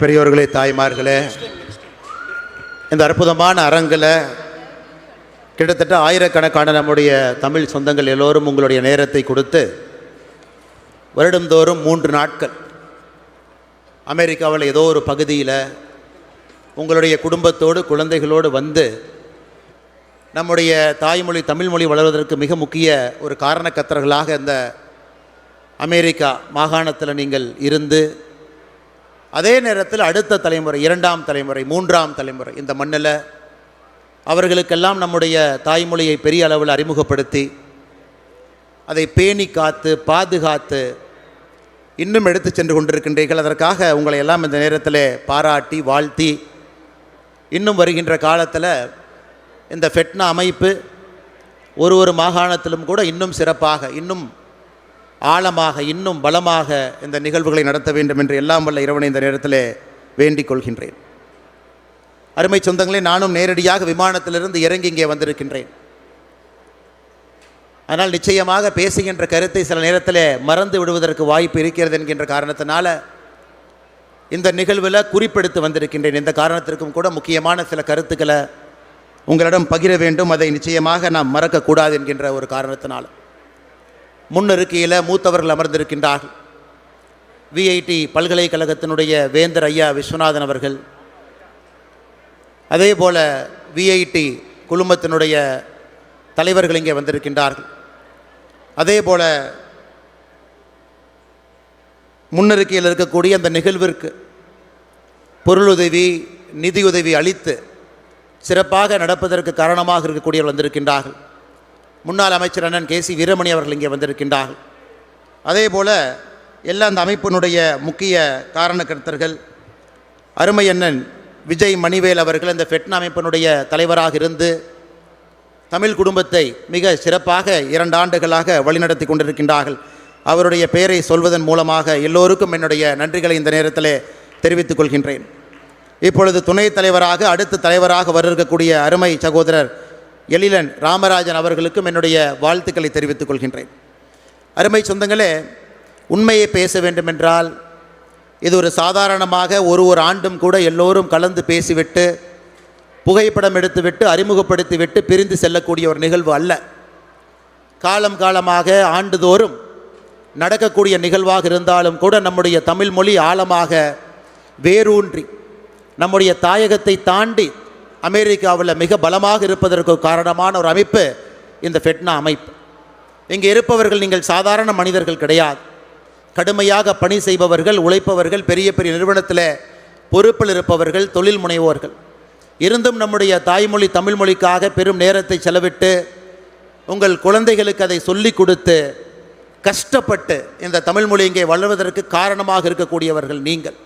பெரியோர்களே, தாய்மார்களே, இந்த அற்புதமான அரங்கில் கிட்டத்தட்ட ஆயிரக்கணக்கான நம்முடைய தமிழ் சொந்தங்கள் எல்லோரும் உங்களுடைய நேரத்தை கொடுத்து வருடந்தோறும் 3 நாட்கள் அமெரிக்காவில் ஏதோ ஒரு பகுதியில் உங்களுடைய குடும்பத்தோடு குழந்தைகளோடு வந்து நம்முடைய தாய்மொழி தமிழ்மொழி வளர்வதற்கு மிக முக்கிய ஒரு காரணக்கர்த்தர்களாக இந்த அமெரிக்கா மாகாணத்தில் நீங்கள் இருந்து அதே நேரத்தில் அடுத்த தலைமுறை, 2ஆம் தலைமுறை, 3ஆம் தலைமுறை இந்த மண்ணில் அவர்களுக்கெல்லாம் நம்முடைய தாய்மொழியை பெரிய அளவில் அறிமுகப்படுத்தி அதை பேணி காத்து பாதுகாத்து இன்னும் எடுத்து சென்று கொண்டிருக்கின்றீர்கள். அதற்காக உங்களை எல்லாம் இந்த நேரத்தில் பாராட்டி வாழ்த்தி, இன்னும் வருகின்ற காலத்தில் இந்த ஃபெட்னா அமைப்பு ஒரு மாகாணத்திலும் கூட இன்னும் சிறப்பாக, இன்னும் ஆழமாக, இன்னும் பலமாக இந்த நிகழ்வுகளை நடத்த வேண்டும் என்று எல்லாம் வல்ல இறைவனை இந்த நேரத்தில் வேண்டிக் கொள்கின்றேன். அருமை சொந்தங்களே, நானும் நேரடியாக விமானத்திலிருந்து இறங்கி இங்கே வந்திருக்கின்றேன். ஆனால் நிச்சயமாக பேசுகின்ற கருத்தை சில நேரத்தில் மறந்து விடுவதற்கு வாய்ப்பு இருக்கிறது என்கின்ற காரணத்தினால இந்த நிகழ்வில் குறிப்பெடுத்து வந்திருக்கின்றேன். இந்த காரணத்திற்கும் கூட முக்கியமான சில கருத்துக்களை உங்களிடம் பகிர வேண்டும். அதை நிச்சயமாக நாம் மறக்கக்கூடாது என்கின்ற ஒரு காரணத்தினால முன்னிருக்கையில் மூத்தவர்கள் அமர்ந்திருக்கின்றார்கள். விஐடி பல்கலைக்கழகத்தினுடைய வேந்தர் ஐயா விஸ்வநாதன் அவர்கள், அதே போல் விஐடி குழுமத்தினுடைய தலைவர்கள் இங்கே வந்திருக்கின்றார்கள். அதே போல் முன்னிருக்கையில் இருக்கக்கூடிய அந்த நிகழ்விற்கு பொருளுதவி, நிதியுதவி அளித்து சிறப்பாக நடப்பதற்கு காரணமாக இருக்கக்கூடியவர்கள் வந்திருக்கின்றார்கள். முன்னாள் அமைச்சர் அண்ணன் கேசி வீரமணி அவர்கள் இங்கே வந்திருக்கின்றார்கள். அதே போல் எல்லா அந்த அமைப்பினுடைய முக்கிய காரணக்கர்த்தர்கள் அருமை அண்ணன் விஜய் மணிவேல் அவர்கள் இந்த ஃபெட்னா அமைப்பினுடைய தலைவராக இருந்து தமிழ் குடும்பத்தை மிக சிறப்பாக 2 ஆண்டுகளாக வழிநடத்தி கொண்டிருக்கின்றார்கள். அவருடைய பெயரை சொல்வதன் மூலமாக எல்லோருக்கும் என்னுடைய நன்றிகளை இந்த நேரத்தில் தெரிவித்துக் கொள்கின்றேன். இப்பொழுது துணைத் தலைவராக, அடுத்த தலைவராக வர இருக்கக்கூடிய அருமை சகோதரர் எழிலன் ராமராஜன் அவர்களுக்கும் என்னுடைய வாழ்த்துக்களை தெரிவித்துக் கொள்கின்றேன். அருமை சொந்தங்களே, உண்மையை பேச வேண்டுமென்றால் இது ஒரு சாதாரணமாக ஒரு ஆண்டும் கூட எல்லோரும் கலந்து பேசிவிட்டு புகைப்படம் எடுத்துவிட்டு அறிமுகப்படுத்திவிட்டு பிரிந்து செல்லக்கூடிய ஒரு நிகழ்வு அல்ல. காலமாக ஆண்டுதோறும் நடக்கக்கூடிய நிகழ்வாக இருந்தாலும் கூட நம்முடைய தமிழ் மொழி ஆழமாக வேரூன்றி நம்முடைய தாயகத்தை தாண்டி அமெரிக்காவில் மிக பலமாக இருப்பதற்கு காரணமான ஒரு அமைப்பு இந்த ஃபெட்னா அமைப்பு. இங்கே இருப்பவர்கள் நீங்கள் சாதாரண மனிதர்கள் கிடையாது. கடுமையாக பணி செய்பவர்கள், உழைப்பவர்கள், பெரிய பெரிய நிறுவனத்தில் பொறுப்பில் இருப்பவர்கள், தொழில் முனைவோர்கள். இருந்தும் நம்முடைய தாய்மொழி தமிழ் மொழிக்காக பெரும் நேரத்தை செலவிட்டு உங்கள் குழந்தைகளுக்கு அதை சொல்லிக் கொடுத்து கஷ்டப்பட்டு இந்த தமிழ் மொழி இங்கே வளர்வதற்கு காரணமாக இருக்கக்கூடியவர்கள் நீங்கள்.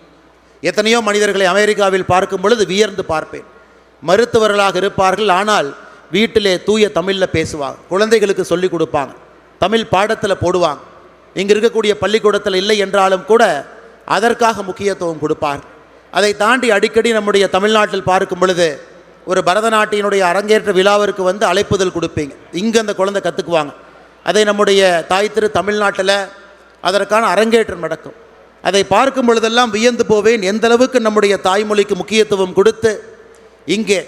எத்தனையோ மனிதர்களை அமெரிக்காவில் பார்க்கும் பொழுது வியர்ந்து பார்ப்பேன். மருத்துவர்களாக இருப்பார்கள், ஆனால் வீட்டிலே தூய தமிழில் பேசுவாங்க, குழந்தைகளுக்கு சொல்லிக் கொடுப்பாங்க, தமிழ் பாடத்தில் போடுவாங்க. இங்கே இருக்கக்கூடிய பள்ளிக்கூடத்தில் இல்லை என்றாலும் கூட அதற்காக முக்கியத்துவம் கொடுப்பார்கள். அதை தாண்டி அடிக்கடி நம்முடைய தமிழ்நாட்டில் பார்க்கும் பொழுது ஒரு பரதநாட்டியனுடைய அரங்கேற்ற விழாவிற்கு வந்து அழைப்புதல் கொடுப்பீங்க. இங்கே அந்த குழந்தை கற்றுக்குவாங்க. அதை நம்முடைய தாய் திரு தமிழ்நாட்டில் அதற்கான அரங்கேற்றம் நடக்கும். அதை பார்க்கும் பொழுதெல்லாம் வியந்து போவேன், எந்தளவுக்கு நம்முடைய தாய்மொழிக்கு முக்கியத்துவம் கொடுத்து இங்கே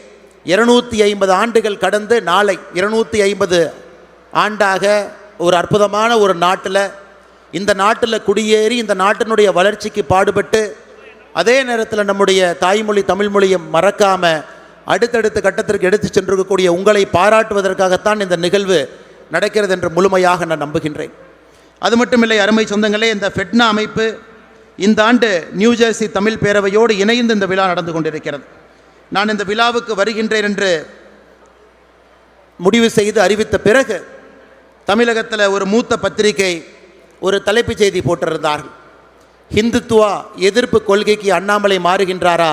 250 ஆண்டுகள் கடந்து நாளை 250 ஆண்டாக ஒரு அற்புதமான ஒரு நாட்டில், இந்த நாட்டில் குடியேறி இந்த நாட்டினுடைய வளர்ச்சிக்கு பாடுபட்டு அதே நேரத்தில் நம்முடைய தாய்மொழி தமிழ்மொழியை மறக்காமல் அடுத்தடுத்த கட்டத்திற்கு எடுத்து சென்றிருக்கக்கூடிய உங்களை பாராட்டுவதற்காகத்தான் இந்த நிகழ்வு நடக்கிறது என்று முழுமையாக நான் நம்புகின்றேன். அது மட்டுமில்லை அருமை சொந்தங்களே, இந்த ஃபெட்னா அமைப்பு இந்த ஆண்டு நியூஜெர்சி தமிழ் பேரவையோடு இணைந்து இந்த விழா நடந்து கொண்டிருக்கிறது. நான் இந்த விழாவுக்கு வருகின்றேன் என்று முடிவு செய்து அறிவித்த பிறகு தமிழகத்தில் ஒரு மூத்த பத்திரிகை ஒரு தலைப்புச் செய்தி போட்டிருந்தார்கள். ஹிந்துத்துவா எதிர்ப்பு கொள்கைக்கு அண்ணாமலை மாறுகின்றாரா,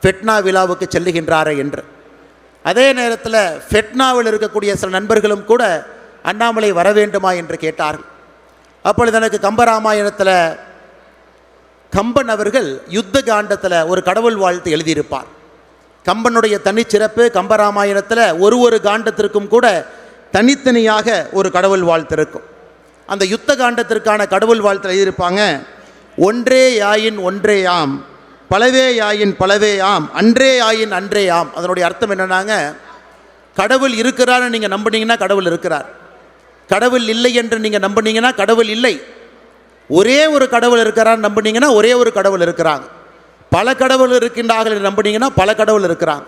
ஃபெட்னா விழாவுக்கு செல்லுகின்றாரா என்று. அதே நேரத்தில் ஃபெட்னாவில் இருக்கக்கூடிய சில நண்பர்களும் கூட அண்ணாமலை வர வேண்டுமா என்று கேட்டார்கள். அப்பொழுது எனக்கு கம்பராமாயணத்தில் கம்பன் அவர்கள் யுத்த காண்டத்தில் ஒரு கடவுள் வாழ்த்து எழுதியிருப்பார். கம்பனுடைய தனிச்சிறப்பு கம்பராமாயணத்தில் ஒரு காண்டத்திற்கும் கூட தனித்தனியாக ஒரு கடவுள் வாழ்த்து இருக்கும். அந்த யுத்த காண்டத்திற்கான கடவுள் வாழ்த்து எழுதியிருப்பாங்க. ஒன்றே யாயின் ஒன்றே யாம் பலவே ஆயின் பலவே ஆம், அன்றே ஆயின் அன்றே ஆம். அதனுடைய அர்த்தம் என்னன்னாங்க, கடவுள் இருக்கிறான்னு நீங்கள் நம்புனீங்கன்னா கடவுள் இருக்கிறார், கடவுள் இல்லை என்று நீங்கள் நம்புனீங்கன்னா கடவுள் இல்லை. ஒரே ஒரு கடவுள் இருக்கிறான்னு நம்புனீங்கன்னா ஒரே ஒரு கடவுள் இருக்கிறாங்க. பல கடவுள் இருக்கின்றார்கள் என்று நம்புனீங்கன்னா பல கடவுள் இருக்கிறாங்க.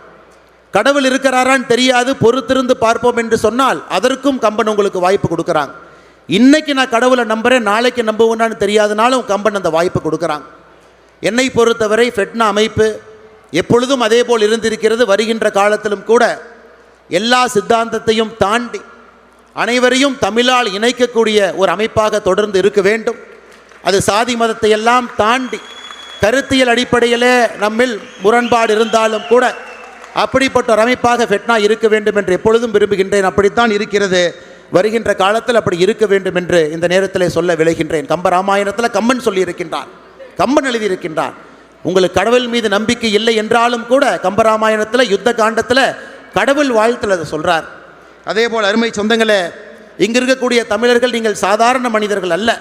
கடவுள் இருக்கிறாரான்னு தெரியாது, பொறுத்திருந்து பார்ப்போம் என்று சொன்னால் அதற்கும் கம்பன் உங்களுக்கு வாய்ப்பு கொடுக்குறாங்க. இன்னைக்கு நான் கடவுளை நம்புகிறேன், நாளைக்கு நம்புவேன்னு தெரியாதனாலும் கம்பன் அந்த வாய்ப்பு கொடுக்குறாங்க. என்னை பொறுத்தவரை ஃபெட்னா அமைப்பு எப்பொழுதும் அதே போல் இருந்திருக்கிறது. வருகின்ற காலத்திலும் கூட எல்லா சித்தாந்தத்தையும் தாண்டி அனைவரையும் தமிழால் இணைக்கக்கூடிய ஒரு அமைப்பாக தொடர்ந்து இருக்க வேண்டும். அது சாதி மதத்தை எல்லாம் தாண்டி கருத்தியல் அடிப்படையிலே நம்மில் முரண்பாடு இருந்தாலும் கூட அப்படிப்பட்ட ஒரு அமைப்பாக ஃபெட்னா இருக்க வேண்டும் என்று எப்பொழுதும் விரும்புகின்றேன். அப்படித்தான் இருக்கிறது. வருகின்ற காலத்தில் அப்படி இருக்க வேண்டும் என்று இந்த நேரத்தில் சொல்ல விளைகின்றேன். கம்ப ராமாயணத்தில் கம்பன் சொல்லியிருக்கின்றான், கம்பன் எழுதியிருக்கின்றான். உங்களுக்கு கடவுள் மீது நம்பிக்கை இல்லை என்றாலும் கூட கம்பராமாயணத்தில் யுத்த காண்டத்தில் கடவுள் வாழ்த்தில் அதை சொல்கிறார். அதே போல் அருமை சொந்தங்களே, இங்கே இருக்கக்கூடிய தமிழர்கள் நீங்கள் சாதாரண மனிதர்கள் அல்ல.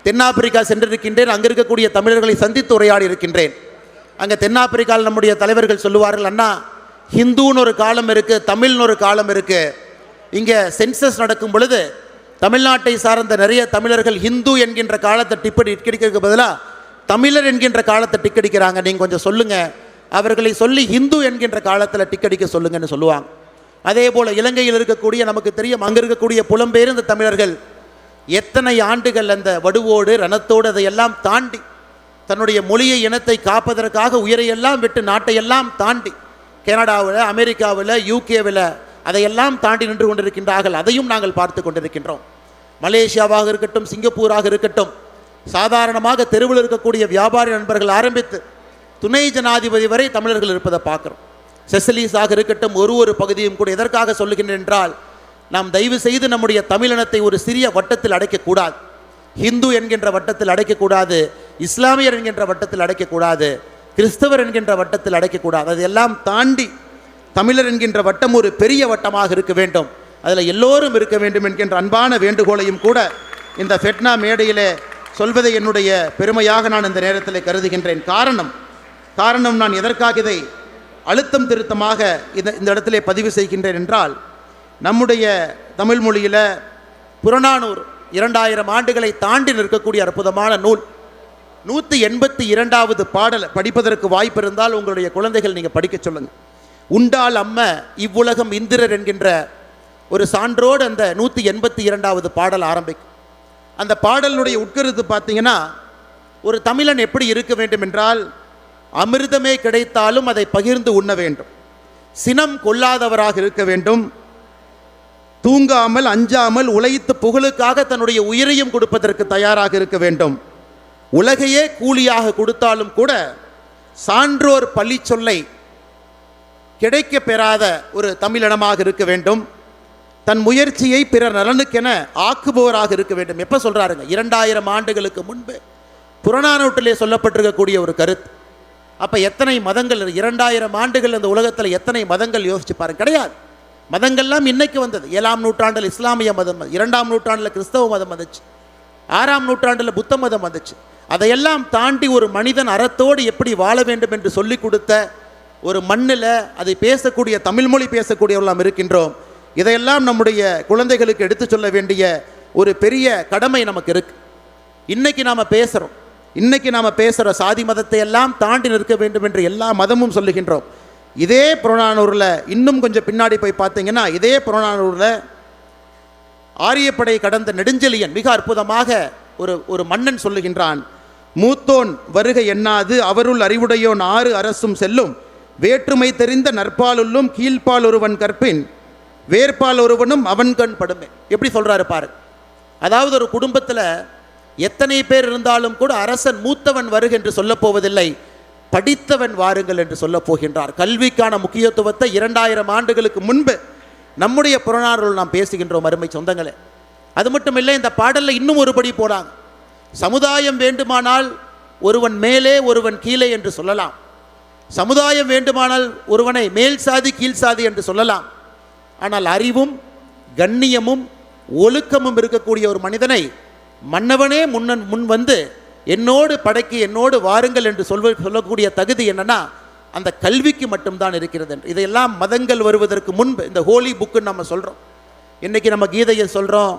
தென்னாப்பிரிக்கா சென்றிருக்கின்றேன், அங்கே இருக்கக்கூடிய தமிழர்களை சந்தித்து உரையாடி இருக்கின்றேன். அங்கே தென்னாப்பிரிக்காவில் நம்முடைய தலைவர்கள் சொல்லுவார்கள், அண்ணா ஹிந்துன்னு ஒரு காலம் இருக்குது, தமிழ்னு ஒரு காலம் இருக்குது. இங்கே சென்சஸ் நடக்கும் பொழுது தமிழ்நாட்டை சார்ந்த நிறைய தமிழர்கள் ஹிந்து என்கின்ற காலத்தை டிக்கெடிக்கிறதுக்கு பதிலாக தமிழர் என்கின்ற காலத்தை டிக்கெடிக்கிறாங்க, நீங்கள் கொஞ்சம் சொல்லுங்கள், அவர்களை சொல்லி ஹிந்து என்கின்ற காலத்தில் டிக்கெடிக்க சொல்லுங்கன்னு சொல்லுவாங்க. அதே போல் இலங்கையில் இருக்கக்கூடிய நமக்கு தெரியும், அங்கே இருக்கக்கூடிய புலம்பெயர்ந்த தமிழர்கள் எத்தனை ஆண்டுகள் அந்த வடுவோடு ரணத்தோடு அதையெல்லாம் தாண்டி தன்னுடைய மொழியை இனத்தை காப்பதற்காக உயிரையெல்லாம் விட்டு நாட்டையெல்லாம் தாண்டி கனடாவில், அமெரிக்காவில், யூகேவில் அதையெல்லாம் தாண்டி நின்று கொண்டிருக்கின்றார்கள். அதையும் நாங்கள் பார்த்து கொண்டிருக்கின்றோம். மலேசியாவாக இருக்கட்டும், சிங்கப்பூராக இருக்கட்டும், சாதாரணமாக தெருவில் இருக்கக்கூடிய வியாபாரி நண்பர்கள் ஆரம்பித்து துணை ஜனாதிபதி வரை தமிழர்கள் இருப்பதை பார்க்குறோம். செசலீஸாக இருக்கட்டும், ஒரு பகுதியும் கூட. எதற்காக சொல்லுகின்றேன் என்றால், நாம் தயவு செய்து நம்முடைய தமிழினத்தை ஒரு சிறிய வட்டத்தில் அடைக்கக்கூடாது. ஹிந்து என்கின்ற வட்டத்தில் அடைக்கக்கூடாது, இஸ்லாமியர் என்கின்ற வட்டத்தில் அடைக்கக்கூடாது, கிறிஸ்தவர் என்கின்ற வட்டத்தில் அடைக்கக்கூடாது. அதையெல்லாம் தாண்டி தமிழர் என்கின்ற வட்டம் ஒரு பெரிய வட்டமாக இருக்க வேண்டும், அதில் எல்லோரும் இருக்க வேண்டும் என்கின்ற அன்பான வேண்டுகோளையும் கூட இந்த ஃபெட்னா மேடையிலே சொல்வதை என்னுடைய பெருமையாக நான் இந்த நேரத்தில் கருதுகின்றேன். காரணம் நான் எதற்காக இதை அழுத்தம் திருத்தமாக இந்த இடத்திலே பதிவு செய்கின்றேன் என்றால், நம்முடைய தமிழ் மொழியில் புறநானூறு 2000 ஆண்டுகளை தாண்டி நிற்கக்கூடிய அற்புதமான நூல். 182வது பாடல் படிப்பதற்கு வாய்ப்பு இருந்தால் உங்களுடைய குழந்தைகள் நீங்கள் படிக்க சொல்லுங்கள். உண்டால் அம்ம இவ்வுலகம் இந்திரர் என்கின்ற ஒரு சான்றோடு அந்த 182வது பாடல் ஆரம்பிக்கும். அந்த பாடலுடைய உட்கருத்து பார்த்தீங்கன்னா, ஒரு தமிழன் எப்படி இருக்க வேண்டும் என்றால், அமிர்தமே கிடைத்தாலும் அதை பகிர்ந்து உண்ண வேண்டும், சினம் கொள்ளாதவராக இருக்க வேண்டும், தூங்காமல் அஞ்சாமல் உழைத்து புகழுக்காக தன்னுடைய உயிரையும் கொடுப்பதற்கு தயாராக இருக்க வேண்டும், உலகையே கூலியாக கொடுத்தாலும் கூட சான்றோர் பள்ளி சொல்லை கிடைக்க பெறாத ஒரு தமிழினமாக இருக்க வேண்டும், தன் முயற்சியை பிறர் நலனுக்கென ஆக்குபவராக இருக்க வேண்டும். எப்போ சொல்கிறாருங்க? 2000 ஆண்டுகளுக்கு முன்பு புறநானூற்றிலே சொல்லப்பட்டிருக்கக்கூடிய ஒரு கருத்து. அப்போ எத்தனை மதங்கள், 2000 ஆண்டுகள் இந்த உலகத்தில் எத்தனை மதங்கள் யோசிச்சு பாருங்க. கிடையாது. மதங்கள்லாம் இன்னைக்கு வந்தது. 7ஆம் நூற்றாண்டில் இஸ்லாமிய மதம், 2ஆம் நூற்றாண்டில் கிறிஸ்தவ மதம் வந்துச்சு, 6ஆம் நூற்றாண்டில் புத்த மதம் வந்துச்சு. அதையெல்லாம் தாண்டி ஒரு மனிதன் அறத்தோடு எப்படி வாழ வேண்டும் என்று சொல்லிக் கொடுத்த ஒரு மண்ணில் அதை பேசக்கூடிய தமிழ்மொழி பேசக்கூடியவர்களாம் இருக்கின்றோம். இதையெல்லாம் நம்முடைய குழந்தைகளுக்கு எடுத்து சொல்ல வேண்டிய ஒரு பெரிய கடமை நமக்கு இருக்கு. இன்னைக்கு நாம் பேசுகிற சாதி மதத்தை எல்லாம் தாண்டி நிற்க வேண்டும் என்று எல்லா மதமும் சொல்லுகின்றோம். இதே புறநானூரில் இன்னும் கொஞ்சம் பின்னாடி போய் பார்த்தீங்கன்னா, இதே புறநானூரில் ஆரியப்படை கடந்த நெடுஞ்செழியன் மிக அற்புதமாக ஒரு மன்னன் சொல்லுகின்றான், மூத்தோன் வருகை எண்ணாது அவருள் அறிவுடையோன் 6 அரசும் செல்லும், வேற்றுமை தெரிந்த நற்பாலுள்ளும் கீழ்ப்பால் ஒருவன் கற்பின் வேர்பால் ஒருவனும் அவன் கண் படுமே. எப்படி சொல்கிறாரு பாரு. அதாவது ஒரு குடும்பத்தில் எத்தனை பேர் இருந்தாலும் கூட அரசன் மூத்தவன் வருக என்று சொல்லப் போவதில்லை, படித்தவன் வாருங்கள் என்று சொல்லப் போகின்றார். கல்விக்கான முக்கியத்துவத்தை 2000 ஆண்டுகளுக்கு முன்பு நம்முடைய புறநானூரில் நாம் பேசுகின்றோம் அருமை சொந்தங்களே. அது மட்டும் இல்லை, இந்த பாடலில் இன்னும் ஒருபடி போனாங்க. சமுதாயம் வேண்டுமானால் ஒருவன் மேலே ஒருவன் கீழே என்று சொல்லலாம், சமுதாயம் வேண்டுமானால் ஒருவனை மேல் சாதி கீழ் சாதி என்று சொல்லலாம். ஆனால் அறிவும் கண்ணியமும் ஒழுக்கமும் இருக்கக்கூடிய ஒரு மனிதனை மன்னவனே முன் வந்து என்னோடு படைக்கு என்னோடு வாருங்கள் என்று சொல்லக்கூடிய தகுதி என்னன்னா அந்த கல்விக்கு மட்டும்தான் இருக்கிறது என்று. இதையெல்லாம் மதங்கள் வருவதற்கு முன்பு இந்த ஹோலி புக்குன்னு நம்ம சொல்கிறோம். இன்றைக்கி நம்ம கீதையை சொல்கிறோம்,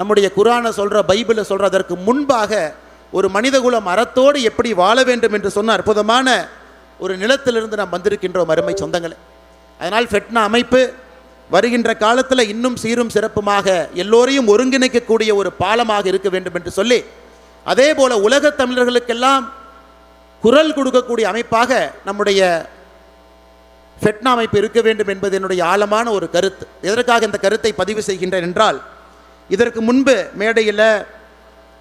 நம்முடைய குரானை சொல்கிறோம், பைபிளை சொல்கிறோம். அதற்கு முன்பாக ஒரு மனிதகுலம் அறத்தோடு எப்படி வாழ வேண்டும் என்று சொன்ன அற்புதமான ஒரு நிலத்திலிருந்து நாம் வந்திருக்கின்றோம் அருமை சொந்தங்களே. அதனால் ஃபெட்னா அமைப்பு வருகின்ற காலத்தில் இன்னும் சீரும் சிறப்புமாக எல்லோரையும் ஒருங்கிணைக்கக்கூடிய ஒரு பாலமாக இருக்க வேண்டும் என்று சொல்லி, அதே போல் உலகத் தமிழர்களுக்கெல்லாம் குரல் கொடுக்கக்கூடிய அமைப்பாக நம்முடைய ஃபெட்னா அமைப்பு இருக்க வேண்டும் என்பது என்னுடைய ஆழமான ஒரு கருத்து. எதற்காக இந்த கருத்தை பதிவு செய்கின்றேன் என்றால், இதற்கு முன்பு மேடையில்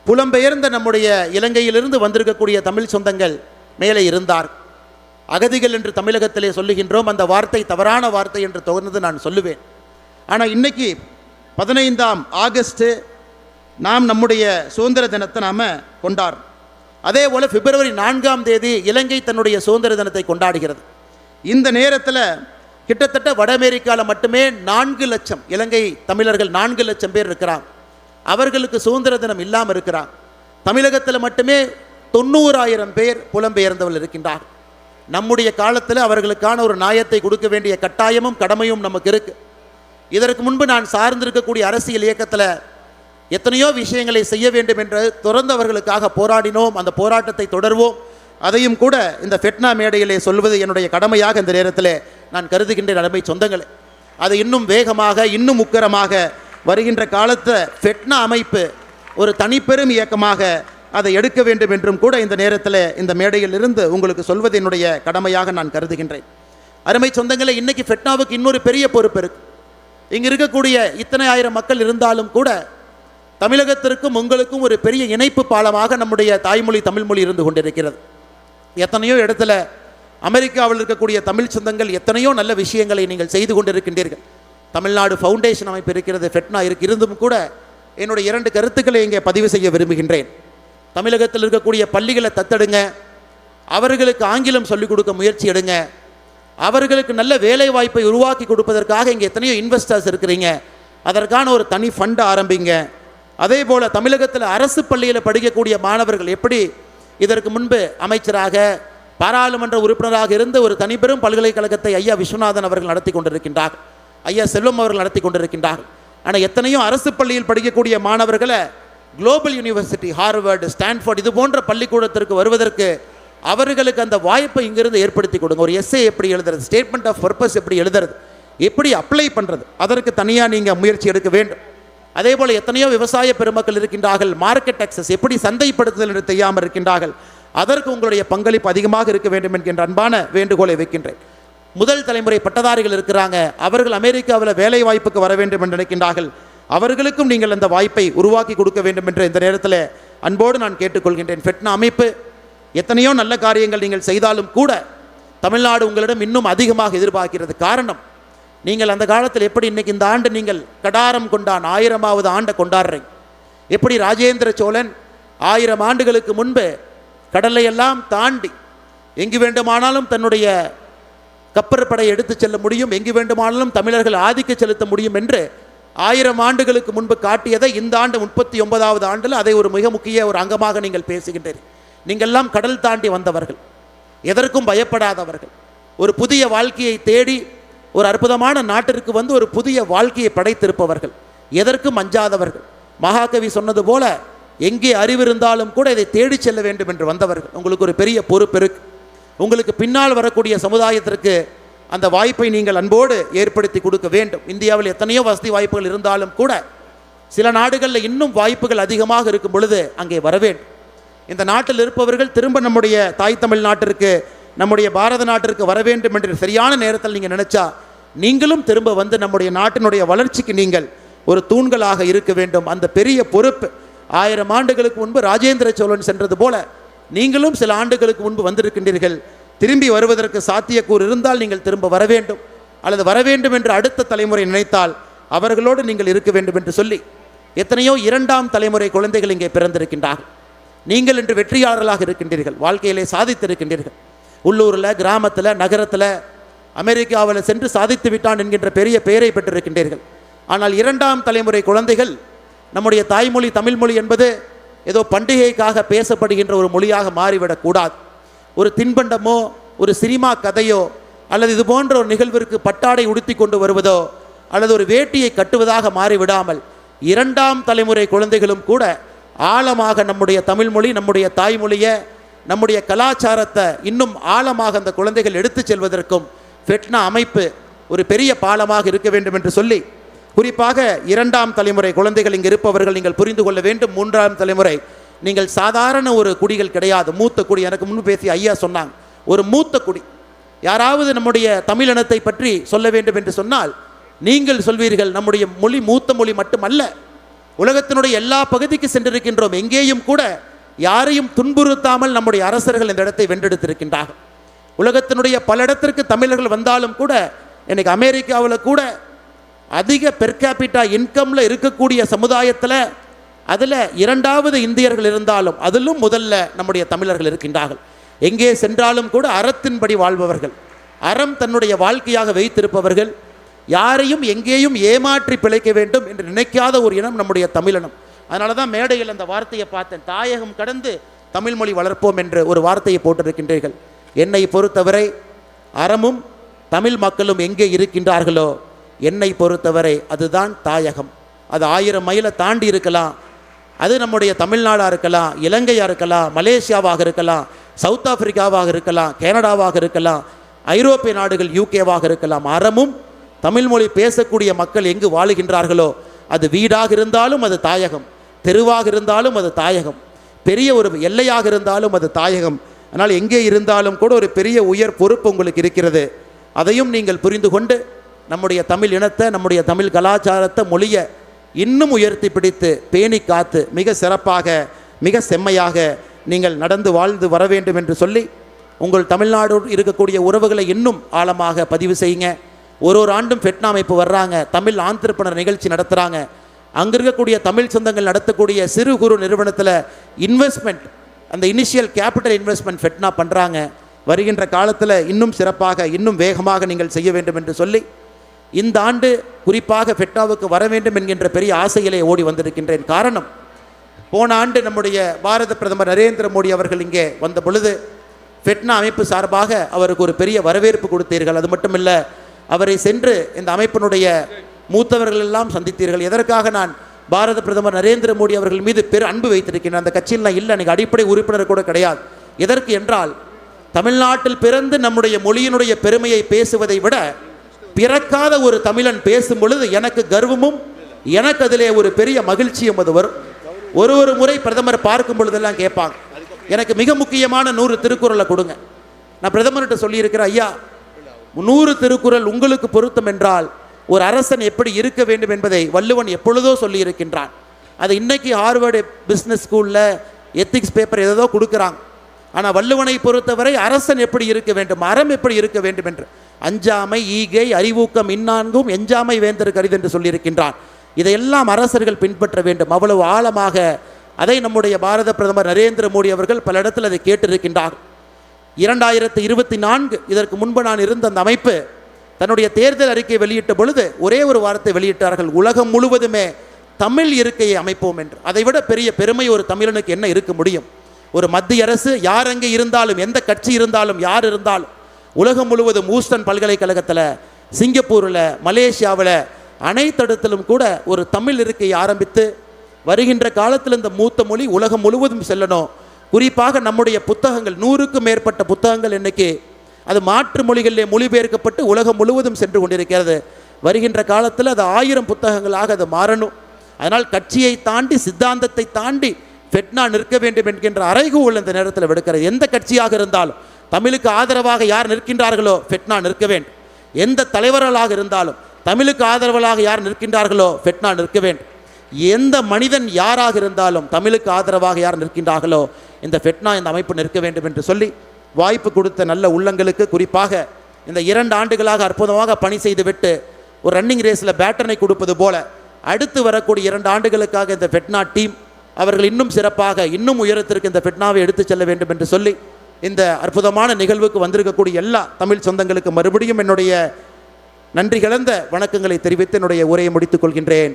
புலம்பெயர்ந்த நம்முடைய இலங்கையிலிருந்து வந்திருக்கக்கூடிய தமிழ் சொந்தங்கள் மேலே இருந்தார். அகதிகள் என்று தமிழகத்திலே சொல்லுகின்றோம். அந்த வார்த்தை தவறான வார்த்தை என்று தொடர்ந்து நான் சொல்லுவேன். ஆனால் இன்னைக்கு 15 ஆகஸ்ட் நாம் நம்முடைய சுதந்திர தினத்தை நாம் கொண்டாடுறோம். அதே போல் பிப்ரவரி 4 இலங்கை தன்னுடைய சுதந்திர தினத்தை கொண்டாடுகிறது. இந்த நேரத்தில் கிட்டத்தட்ட வட அமெரிக்காவில் மட்டுமே 4 லட்சம் இலங்கை தமிழர்கள் 4 லட்சம் பேர் இருக்கிறாங்க. அவர்களுக்கு சுதந்திர தினம் இல்லாமல் இருக்கிறாங்க. தமிழகத்தில் மட்டுமே 90,000 பேர் புலம்பெயர்ந்தவர்கள் இருக்கின்றார்கள். நம்முடைய காலத்தில் அவர்களுக்கான ஒரு நியாயத்தை கொடுக்க வேண்டிய கட்டாயமும் கடமையும் நமக்கு இருக்குது. இதற்கு முன்பு நான் சார்ந்திருக்கக்கூடிய அரசியல் இயக்கத்தில் எத்தனையோ விஷயங்களை செய்ய வேண்டும் என்று துறந்தவர்களுக்காக போராடினோம். அந்த போராட்டத்தை தொடர்வோம். அதையும் கூட இந்த ஃபெட்னா மேடையிலே சொல்வது என்னுடைய கடமையாக இந்த நேரத்தில் நான் கருதுகின்ற அருமை சொந்தங்களே. அது இன்னும் வேகமாக இன்னும் உக்கரமாக வருகின்ற காலத்தை ஃபெட்னா அமைப்பு ஒரு தனிப்பெரும் இயக்கமாக அதை எடுக்க வேண்டும் என்றும் கூட இந்த நேரத்தில் இந்த மேடையில் இருந்து உங்களுக்கு சொல்வது என்னுடைய கடமையாக நான் கருதுகின்றேன். அருமை சொந்தங்களே, இன்றைக்கி ஃபெட்னாவுக்கு இன்னொரு பெரிய பொறுப்பு இருக்குது. இங்கே இருக்கக்கூடிய இத்தனை ஆயிரம் மக்கள் இருந்தாலும் கூட தமிழகத்திற்கும் உங்களுக்கும் ஒரு பெரிய இணைப்பு பாலமாக நம்முடைய தாய்மொழி தமிழ்மொழி இருந்து கொண்டிருக்கிறது. எத்தனையோ இடத்துல அமெரிக்காவில் இருக்கக்கூடிய தமிழ் சொந்தங்கள் எத்தனையோ நல்ல விஷயங்களை நீங்கள் செய்து கொண்டிருக்கின்றீர்கள். தமிழ்நாடு ஃபவுண்டேஷன் அமைப்பு இருக்கிறது, ஃபெட்னா இருந்தும் கூட என்னுடைய 2 கருத்துக்களை இங்கே பதிவு செய்ய விரும்புகின்றேன். தமிழகத்தில் இருக்கக்கூடிய பள்ளிகளை தத்தெடுங்க, அவர்களுக்கு ஆங்கிலம் சொல்லிக் கொடுக்க முயற்சி எடுங்க, அவர்களுக்கு நல்ல வேலை வாய்ப்பை உருவாக்கி கொடுப்பதற்காக இங்கே எத்தனையோ இன்வெஸ்டர்ஸ் இருக்கிறீங்க, அதற்கான ஒரு தனி ஃபண்டை ஆரம்பிங்க. அதே போல் தமிழகத்தில் அரசு பள்ளியில் படிக்கக்கூடிய மாணவர்கள் எப்படி இதற்கு முன்பு அமைச்சராக பாராளுமன்ற உறுப்பினராக இருந்து ஒரு தனிப்பெரும் பல்கலைக்கழகத்தை ஐயா விஸ்வநாதன் அவர்கள் நடத்தி கொண்டிருக்கின்றார்கள், ஐயா செல்வம் அவர்கள் நடத்தி கொண்டிருக்கின்றார்கள். ஆனால் எத்தனையோ அரசு பள்ளியில் படிக்கக்கூடிய மாணவர்களை குளோபல் யூனிவர்சிட்டி, ஹார்வர்டு, ஸ்டான்ஃபோர்ட் இது போன்ற பள்ளிக்கூடத்திற்கு வருவதற்கு அவர்களுக்கு அந்த வாய்ப்பை இங்கிருந்து ஏற்படுத்தி கொடுங்க. ஒரு எஸ்ஏ எப்படி எழுதுறது, ஸ்டேட்மெண்ட் ஆஃப் பர்பஸ் எப்படி எழுதுறது, எப்படி அப்ளை பண்ணுறது, அதற்கு தனியாக நீங்கள் முயற்சி எடுக்க வேண்டும். அதே போல் எத்தனையோ விவசாய பெருமக்கள் இருக்கின்றார்கள், மார்க்கெட் அக்சஸ் எப்படி சந்தைப்படுத்துதல் என்று தெரியாமல் இருக்கின்றார்கள், அதற்கு உங்களுடைய பங்களிப்பு அதிகமாக இருக்க வேண்டும் என்கின்ற அன்பான வேண்டுகோளை வைக்கின்றேன். முதல் தலைமுறை பட்டதாரிகள் இருக்கிறாங்க, அவர்கள் அமெரிக்காவில் வேலை வாய்ப்புக்கு வர வேண்டும் என்று நினைக்கின்றார்கள், அவர்களுக்கும் நீங்கள் அந்த வாய்ப்பை உருவாக்கி கொடுக்க வேண்டும் என்று இந்த நேரத்தில் அன்போடு நான் கேட்டுக்கொள்கின்றேன். ஃபெட்னா அமைப்பு எத்தனையோ நல்ல காரியங்கள் நீங்கள் செய்தாலும் கூட தமிழ்நாடு உங்களிடம் இன்னும் அதிகமாக எதிர்பார்க்கிறது. காரணம், நீங்கள் அந்த காலத்தில் எப்படி இன்றைக்கி இந்த ஆண்டு நீங்கள் கடாரம் கொண்டான் 1000வது ஆண்டை கொண்டாடுறீங்க, எப்படி ராஜேந்திர சோழன் 1000 ஆண்டுகளுக்கு முன்பு கடலையெல்லாம் தாண்டி எங்கு வேண்டுமானாலும் தன்னுடைய கப்பற்படையை எடுத்து செல்ல முடியும், எங்கு வேண்டுமானாலும் தமிழர்கள் ஆதிக்க செலுத்த முடியும் என்று 1000 ஆண்டுகளுக்கு முன்பு காட்டியதை இந்த ஆண்டு 39வது ஆண்டில் அதை ஒரு மிக முக்கிய ஒரு அங்கமாக நீங்கள் பேசுகின்றீர்கள். நீங்கள்லாம் கடல் தாண்டி வந்தவர்கள், எதற்கும் பயப்படாதவர்கள், ஒரு புதிய வாழ்க்கையை தேடி ஒரு அற்புதமான நாட்டிற்கு வந்து ஒரு புதிய வாழ்க்கையை படைத்திருப்பவர்கள், எதற்கும் அஞ்சாதவர்கள். மகாகவி சொன்னது போல எங்கே அறிவு இருந்தாலும் கூட இதை தேடி செல்ல வேண்டும் என்று வந்தவர்கள். உங்களுக்கு ஒரு பெரிய பொறுப்பு இருக்கு. உங்களுக்கு பின்னால் வரக்கூடிய சமுதாயத்திற்கு அந்த வாய்ப்பை நீங்கள் அன்போடு ஏற்படுத்தி கொடுக்க வேண்டும். இந்தியாவில் எத்தனையோ வசதி வாய்ப்புகள் இருந்தாலும் கூட சில நாடுகளில் இன்னும் வாய்ப்புகள் அதிகமாக இருக்கும் பொழுது அங்கே வர வேண்டும். இந்த நாட்டில் இருப்பவர்கள் திரும்ப நம்முடைய தாய் தமிழ் நாட்டிற்கு, நம்முடைய பாரத நாட்டிற்கு வர வேண்டும் என்று சரியான நேரத்தில் நீங்கள் நினைச்சா நீங்களும் திரும்ப வந்து நம்முடைய நாட்டினுடைய வளர்ச்சிக்கு நீங்கள் ஒரு தூண்களாக இருக்க வேண்டும். அந்த பெரிய பொறுப்பு 1000 ஆண்டுகளுக்கு முன்பு ராஜேந்திர சோழன் சென்றது போல நீங்களும் சில ஆண்டுகளுக்கு முன்பு வந்திருக்கின்றீர்கள். திரும்பி வருவதற்கு சாத்தியக்கூறு இருந்தால் நீங்கள் திரும்ப வர வேண்டும், அல்லது வர வேண்டும் என்று அடுத்த தலைமுறை நினைத்தால் அவர்களோடு நீங்கள் இருக்க வேண்டும் என்று சொல்லி எத்தனையோ 2ஆம் தலைமுறை குழந்தைகள் இங்கே பிறந்திருக்கின்றார்கள். நீங்கள் இன்று வெற்றியாளர்களாக இருக்கின்றீர்கள், வாழ்க்கையிலே சாதித்திருக்கின்றீர்கள். உள்ளூரில், கிராமத்தில், நகரத்தில், அமெரிக்காவில் சென்று சாதித்து விட்டான் என்கின்ற பெரிய பெயரை பெற்றிருக்கின்றீர்கள். ஆனால் 2ஆம் தலைமுறை குழந்தைகள் நம்முடைய தாய்மொழி தமிழ்மொழி என்பது ஏதோ பண்டிகைக்காக பேசப்படுகின்ற ஒரு மொழியாக மாறிவிடக்கூடாது. ஒரு தின்பண்டமோ ஒரு சினிமா கதையோ அல்லது இது போன்ற ஒரு நிகழ்விற்கு பட்டாடை உடுத்தி கொண்டு வருவதோ அல்லது ஒரு வேட்டியை கட்டுவதாக மாறிவிடாமல் இரண்டாம் தலைமுறை குழந்தைகளும் கூட ஆழமாக நம்முடைய தமிழ்மொழி, நம்முடைய தாய்மொழியை, நம்முடைய கலாச்சாரத்தை இன்னும் ஆழமாக அந்த குழந்தைகள் எடுத்து செல்வதற்கும் ஃபெட்னா அமைப்பு ஒரு பெரிய பாலமாக இருக்க வேண்டும் என்று சொல்லி, குறிப்பாக இரண்டாம் தலைமுறை குழந்தைகள் இங்கே இருப்பவர்கள் நீங்கள் புரிந்து கொள்ள வேண்டும். மூன்றாம் தலைமுறை நீங்கள் சாதாரண ஒரு குடிகள் கிடையாது, மூத்த குடி. எனக்கு முன்பு பேசிய ஐயா சொன்னாங்க, ஒரு மூத்த குடி. யாராவது நம்முடைய தமிழினத்தை பற்றி சொல்ல வேண்டும் என்று சொன்னால் நீங்கள் சொல்வீர்கள், நம்முடைய மொழி மூத்த மொழி மட்டுமல்ல, உலகத்தினுடைய எல்லா பகுதிக்கு சென்றிருக்கின்றோம். எங்கேயும் கூட யாரையும் துன்புறுத்தாமல் நம்முடைய அரசர்கள் இந்த இடத்தை வென்றெடுத்திருக்கின்றார்கள். உலகத்தினுடைய பல இடத்திற்கு தமிழர்கள் வந்தாலும் கூட, இன்னைக்கு அமெரிக்காவில் கூட அதிக பெர் கேபிட்டா இன்கமில் இருக்கக்கூடிய சமுதாயத்தில் அதில் இரண்டாவது இந்தியர்கள் இருந்தாலும் அதிலும் முதல்ல நம்முடைய தமிழர்கள் இருக்கின்றார்கள். எங்கே சென்றாலும் கூட அறத்தின்படி வாழ்பவர்கள், அறம் தன்னுடைய வாழ்க்கையாக வைத்திருப்பவர்கள், யாரையும் எங்கேயும் ஏமாற்றி பிழைக்க வேண்டும் என்று நினைக்காத ஒரு இனம் நம்முடைய தமிழினம். அதனால தான் மேடையில் அந்த வார்த்தையை பார்த்தேன், தாயகம் கடந்து தமிழ்மொழி வளர்ப்போம் என்று ஒரு வார்த்தையை போட்டிருக்கின்றீர்கள். என்னை பொறுத்தவரை அறமும் தமிழ் மக்களும் எங்கே இருக்கின்றார்களோ என்னை பொறுத்தவரை அதுதான் தாயகம். அது 1000 மைலை தாண்டி இருக்கலாம், அது நம்முடைய தமிழ்நாடாக இருக்கலாம், இலங்கையாக இருக்கலாம், மலேசியாவாக இருக்கலாம், சவுத் ஆப்பிரிக்காவாக இருக்கலாம், கனடாவாக இருக்கலாம், ஐரோப்பிய நாடுகள் யூகேவாக இருக்கலாம். அறமும் தமிழ்மொழி பேசக்கூடிய மக்கள் எங்கு வாழுகின்றார்களோ அது வீடாக இருந்தாலும் அது தாயகம், தெருவாக இருந்தாலும் அது தாயகம், பெரிய ஒரு எல்லையாக இருந்தாலும் அது தாயகம். அதனால் எங்கே இருந்தாலும் கூட ஒரு பெரிய உயர் பொறுப்பு உங்களுக்கு இருக்கிறது. அதையும் நீங்கள் புரிந்து கொண்டு நம்முடைய தமிழ் இனத்தை, நம்முடைய தமிழ் கலாச்சாரத்தை, மொழியை இன்னும் உயர்த்தி பிடித்து பேணி காத்து மிக சிறப்பாக மிக செம்மையாக நீங்கள் நடந்து வாழ்ந்து வர வேண்டும் என்று சொல்லி, உங்கள் தமிழ்நாடோடு இருக்கக்கூடிய உறவுகளை இன்னும் ஆழமாக பதிவு செய்யுங்க. ஒரு ஆண்டும் ஃபெட்னா அமைப்பு வர்றாங்க, தமிழ் ஆந்திரப்பனர் நிகழ்ச்சி நடத்துகிறாங்க. அங்கே இருக்கக்கூடிய தமிழ் சொந்தங்கள் நடத்தக்கூடிய சிறு குறு நிறுவனத்தில் இன்வெஸ்ட்மெண்ட், அந்த இனிஷியல் கேபிட்டல் இன்வெஸ்ட்மெண்ட் ஃபெட்னா பண்ணுறாங்க. வருகின்ற காலத்தில் இன்னும் சிறப்பாக இன்னும் வேகமாக நீங்கள் செய்ய வேண்டும் என்று சொல்லி, இந்த ஆண்டு குறிப்பாக ஃபெட்னாவுக்கு வர வேண்டும் என்கின்ற பெரிய ஆசையிலே ஓடி வந்திருக்கின்றேன். காரணம், போன ஆண்டு நம்முடைய பாரத பிரதமர் நரேந்திர மோடி அவர்கள் இங்கே வந்த பொழுது ஃபெட்னா அமைப்பு சார்பாக அவருக்கு ஒரு பெரிய வரவேற்பு கொடுத்தீர்கள். அது மட்டும் இல்லை, அவரை சென்று இந்த அமைப்பினுடைய மூத்தவர்கள் எல்லாம் சந்தித்தீர்கள். எதற்காக நான் பாரத பிரதமர் நரேந்திர மோடி அவர்கள் மீது பெரு அன்பு வைத்திருக்கிறேன், அந்த கட்சியில் நான் இல்லை, எனக்கு அடிப்படை உறுப்பினர் கூட கிடையாது. எதற்கு என்றால், தமிழ்நாட்டில் பிறந்து நம்முடைய மொழியினுடைய பெருமையை பேசுவதை விட பிறக்காத ஒரு தமிழன் பேசும் பொழுது எனக்கு கர்வமும் எனக்கு அதிலே ஒரு பெரிய மகிழ்ச்சியும் அது வரும். ஒரு முறை பிரதமர் பார்க்கும் பொழுதெல்லாம் கேட்பாங்க, எனக்கு மிக முக்கியமான 100 திருக்குறளை கொடுங்க. நான் பிரதமர்கிட்ட சொல்லியிருக்கிறேன், ஐயா 100 திருக்குறள் உங்களுக்கு பொருத்தம் என்றால் ஒரு அரசன் எப்படி இருக்க வேண்டும் என்பதை வள்ளுவன் எப்பொழுதோ சொல்லியிருக்கின்றான். அது இன்னைக்கு ஹார்வர்டு பிஸ்னஸ் ஸ்கூலில் எத்திக்ஸ் பேப்பர் ஏதோ கொடுக்குறாங்க. ஆனால் வள்ளுவனை பொறுத்தவரை அரசன் எப்படி இருக்க வேண்டும், அறம் எப்படி இருக்க வேண்டும் என்று அஞ்சாமை, ஈகை, அறிவூக்கம் இந்நான்கும் எஞ்சாமை வேந்தருக்கு அரிது என்று சொல்லியிருக்கின்றான். இதையெல்லாம் அரசர்கள் பின்பற்ற வேண்டும். அவ்வளவு ஆழமாக அதை நம்முடைய பாரத பிரதமர் நரேந்திர மோடி அவர்கள் பல இடத்தில் அதை கேட்டிருக்கின்றார். 2024 இதற்கு முன்பு நான் இருந்த அந்த அமைப்பு தன்னுடைய தேர்தல் அறிக்கை வெளியிட்ட பொழுது ஒரே ஒரு வார்த்தை வெளியிட்டார்கள், உலகம் முழுவதுமே தமிழ் இருக்கையை அமைப்போம் என்று. அதைவிட பெரிய பெருமை ஒரு தமிழனுக்கு என்ன இருக்க முடியும்? ஒரு மத்திய அரசு யார் அங்கே இருந்தாலும், எந்த கட்சி இருந்தாலும், யார் இருந்தாலும், உலகம் முழுவதும் ஊஸ்டன் பல்கலைக்கழகத்தில், சிங்கப்பூரில், மலேசியாவில் அனைத்திடத்திலும் கூட ஒரு தமிழ் இருக்கையை ஆரம்பித்து வருகின்ற காலத்தில் இந்த மூத்த மொழி உலகம் முழுவதும் செல்லணும். குறிப்பாக நம்முடைய புத்தகங்கள் 100க்கும் மேற்பட்ட புத்தகங்கள் இன்னைக்கு அது மாற்று மொழிகளிலே மொழிபெயர்க்கப்பட்டு உலகம் முழுவதும் சென்று கொண்டிருக்கிறது. வருகின்ற காலத்தில் அது 1000 புத்தகங்களாக அது மாறணும். அதனால் கட்சியை தாண்டி, சித்தாந்தத்தை தாண்டி ஃபெட்னா நிற்க வேண்டும் என்கின்ற அறைகூவல் இந்த நேரத்தில் விடுக்கிறது. எந்த கட்சியாக இருந்தாலும் தமிழுக்கு ஆதரவாக யார் நிற்கின்றார்களோ ஃபெட்னா நிற்க வேண்டும். எந்த தலைவர்களாக இருந்தாலும் தமிழுக்கு ஆதரவாக யார் நிற்கின்றார்களோ ஃபெட்னா நிற்க வேண்டும். எந்த மனிதன் யாராக இருந்தாலும் தமிழுக்கு ஆதரவாக யார் நிற்கின்றார்களோ இந்த ஃபெட்னா, இந்த அமைப்பு நிற்க வேண்டும் என்று சொல்லி, வாய்ப்பு கொடுத்த நல்ல உள்ளங்களுக்கு, குறிப்பாக இந்த 2 ஆண்டுகளாக அற்புதமாக பணி செய்துவிட்டு ஒரு ரன்னிங் ரேஸில் பேட்டனை கொடுப்பது போல அடுத்து வரக்கூடிய 2 ஆண்டுகளுக்காக இந்த ஃபெட்னா டீம் அவர்கள் இன்னும் சிறப்பாக இன்னும் உயரத்திற்கு இந்த ஃபெட்னாவை எடுத்து செல்ல வேண்டும் என்று சொல்லி, இந்த அற்புதமான நிகழ்வுக்கு வந்திருக்கக்கூடிய எல்லா தமிழ் சொந்தங்களுக்கு மறுபடியும் என்னுடைய நன்றி கலந்த வணக்கங்களை தெரிவித்து என்னுடைய உரையை முடித்துக் கொள்கின்றேன்.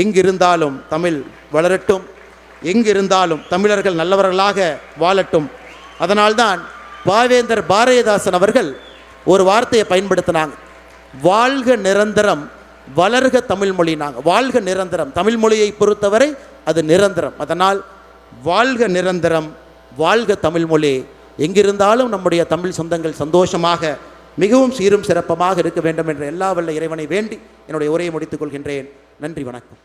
எங்கிருந்தாலும் தமிழ் வளரட்டும், எங்கிருந்தாலும் தமிழர்கள் நல்லவர்களாக வாழட்டும். அதனால்தான் பாவேந்தர் பாரதிதாசன் அவர்கள் ஒரு வார்த்தையை பயன்படுத்தினாங்க, வாழ்க நிரந்தரம் வளர்க தமிழ் மொழினாங்க. வாழ்க நிரந்தரம், தமிழ் மொழியை பொறுத்தவரை அது நிரந்தரம். அதனால் வாழ்க நிரந்தரம், வாழ்க தமிழ் மொழி. எங்கிருந்தாலும் நம்முடைய தமிழ் சொந்தங்கள் சந்தோஷமாக மிகவும் சீரும் சிறப்பமாக இருக்க வேண்டும் என்ற எல்லா வல்ல இறைவனை வேண்டி என்னுடைய உரையை முடித்துக் கொள்கின்றேன். நன்றி, வணக்கம்.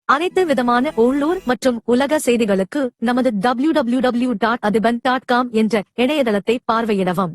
அனைத்து விதமான உள்ளூர் மற்றும் உலக செய்திகளுக்கு நமது www.adiban.com என்ற இணையதளத்தை பார்வையிடவும்.